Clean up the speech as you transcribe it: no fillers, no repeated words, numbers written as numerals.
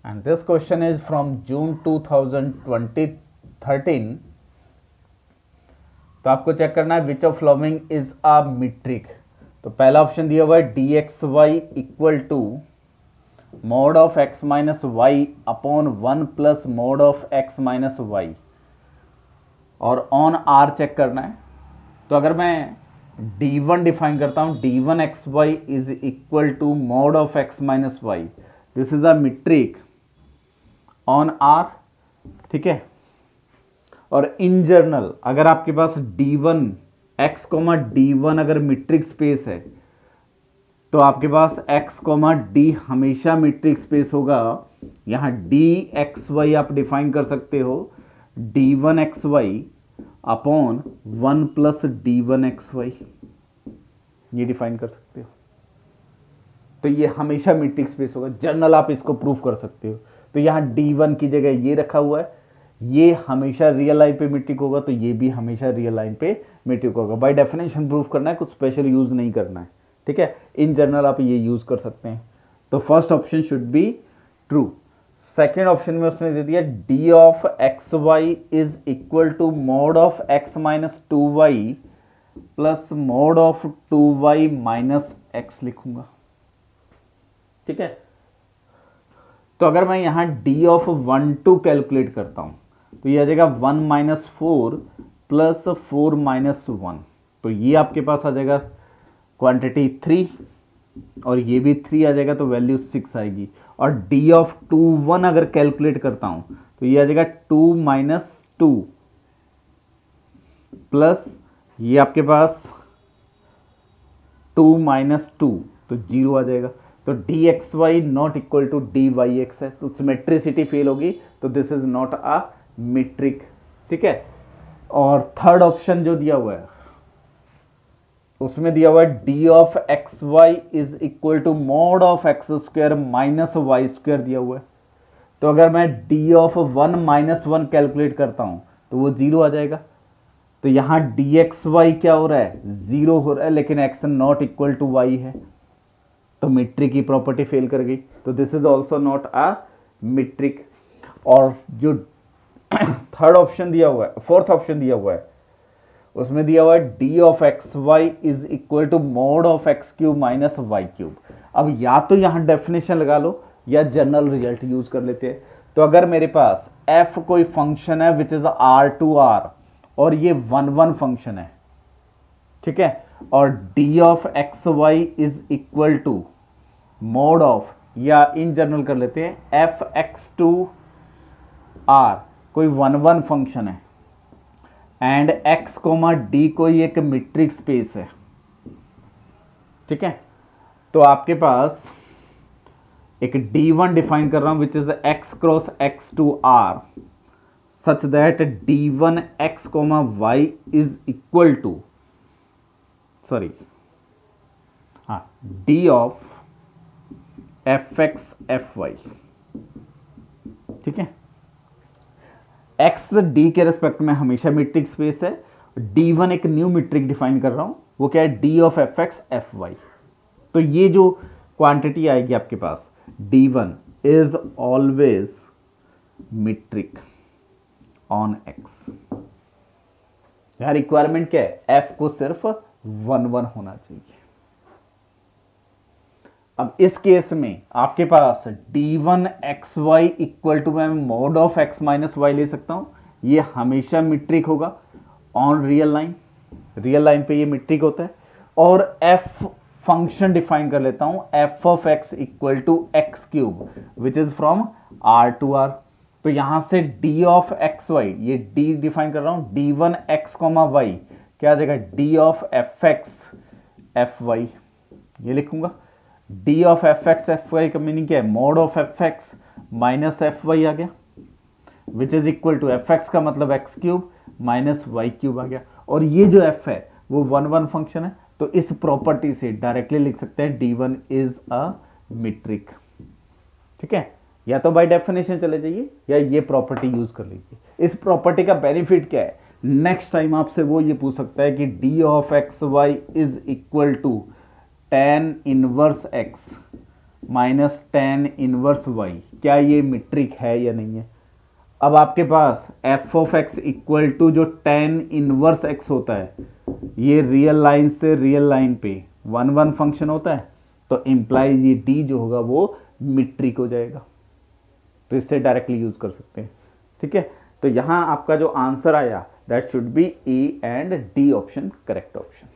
and this question is from June 2013। तो आपको check करना है which of following is a metric. तो पहला ऑप्शन दिया हुआ है d x y equal to mod of x minus y upon 1 plus mod of x minus y, और ऑन आर चेक करना है। तो अगर मैं d1 डिफाइन करता हूं, d1 x y is equal to mod of x minus y, this is a metric on R, ठीक है। और इन जनरल अगर आपके पास d1 x कोमा d1 अगर मीट्रिक स्पेस है तो आपके पास x कोमा d हमेशा मीट्रिक स्पेस होगा। यहां d एक्स वाई आप डिफाइन कर सकते हो d1 x y upon 1 plus d1 x y, ये डिफाइन कर सकते हो। तो ये हमेशा मीट्रिक स्पेस होगा, जनरल आप इसको प्रूफ कर सकते हो। तो यहाँ d1 की जगह ये रखा हुआ है, ये हमेशा रियल लाइन पे मीट्रिक होगा, तो ये भी हमेशा रियल लाइन पे मीट्रिक होगा। बाय डेफिनेशन प्रूफ करना है, कुछ स्पेशल यूज नहीं करना है, ठीक है। इन जनरल आप ये यूज कर सकते हैं। तो first option should be true. Second option में उसने दे दिया d of x y is equal to mod of x minus two y plus mod of two y minus x लिखूंगा, ठीक है। तो अगर मैं यहां डी ऑफ 1 2 कैलकुलेट करता हूं तो ये आ जाएगा 1 माइनस 4 प्लस 4 माइनस 1, तो ये आपके पास आ जाएगा क्वांटिटी 3 और ये भी 3 आ जाएगा, तो वैल्यू 6 आएगी। और डी ऑफ 2 1 अगर कैलकुलेट करता हूं तो ये आ जाएगा 2 माइनस 2 प्लस ये आपके पास 2 माइनस 2, तो 0 आ जाएगा। तो d x y not equal to d y x है, तो सिमेट्रिसिटी फेल होगी, तो this is not a metric, ठीक है। और थर्ड ऑप्शन जो दिया हुआ है उसमें दिया हुआ है d of x y is equal to mod of x square minus y square दिया हुआ है। तो अगर मैं डी ऑफ 1 माइनस 1 कैलकुलेट करता हूं तो वो 0 आ जाएगा। तो यहां डी एक्स वाई क्या हो रहा है, 0 हो रहा है, लेकिन x not equal to y है, तो मीट्रिक की प्रॉपर्टी फेल कर गई, तो this is also not a metric. और जो थर्ड ऑप्शन दिया हुआ है, फोर्थ ऑप्शन दिया हुआ है, उसमें दिया हुआ है d of x y is equal to mod of x cube minus y cube. अब या तो यहां डेफिनेशन लगा लो या जनरल रिजल्ट यूज कर लेते हैं। तो अगर मेरे पास एफ कोई फंक्शन है which is R to R और ये 1 1 फंक्शन है, ठीक है, और d of x y is equal to mod of, या इन जनरल कर लेते हैं एफ एक्स टू आर कोई 1 1 फंक्शन है एंड एक्स कोमा डी कोई एक मीट्रिक स्पेस है, ठीक है। तो आपके पास एक d1 डिफाइन कर रहा हूं which is X cross X to R such that d1 x comma y is equal to, sorry हाँ, d of f x f y, ठीक है। एक्स डी के रेस्पेक्ट में हमेशा मीट्रिक स्पेस है, d1 एक न्यू मीट्रिक डिफाइन कर रहा हूं, वो क्या है, d of f x f y. तो ये जो क्वांटिटी आएगी आपके पास d1 is always metric on x। यहां रिक्वायरमेंट क्या है, f को सिर्फ 1 1 होना चाहिए। अब इस केस में आपके पास d1 x y equal to मैं mod of x minus y ले सकता हूं, ये हमेशा मीट्रिक होगा on real line, real line पे ये मीट्रिक होता है। और f फंक्शन डिफाइन कर लेता हूं f of x equal to x cube which is from r to r। तो यहां से d ऑफ एक्स वाई, ये d डिफाइन कर रहा हूं, d1 एक्स कॉमा वाई क्या आ जाएगा, d of f x f y, ये लिखूंगा। d of f x f y का मीनिंग क्या है, mod of f x minus f y आ गया, which is equal to f x का मतलब x cube minus y cube आ गया। और ये जो f है वो 1 1 फंक्शन है, तो इस प्रॉपर्टी से डायरेक्टली लिख सकते हैं d1 इज अ मीट्रिक, ठीक है। या तो बाय डेफिनेशन चले जाइए या ये प्रॉपर्टी यूज कर लीजिए। इस प्रॉपर्टी का बेनिफिट क्या है, नेक्स्ट टाइम आपसे वो ये पूछ सकता है कि d of x y is equal to tan inverse x minus tan inverse y, क्या ये मीट्रिक है या नहीं है। अब आपके पास f of x equal to जो टेन इनवर्स एक्स होता है, ये रियल लाइन से रियल लाइन पे वन वन फंक्शन होता है, तो इम्प्लाइज ये डी जो होगा वो मीट्रिक हो जाएगा। तो इससे डायरेक्टली यूज कर सकते हैं। ठीक है, तो यहां आपका जो आंसर आया that should be A and D option correct option.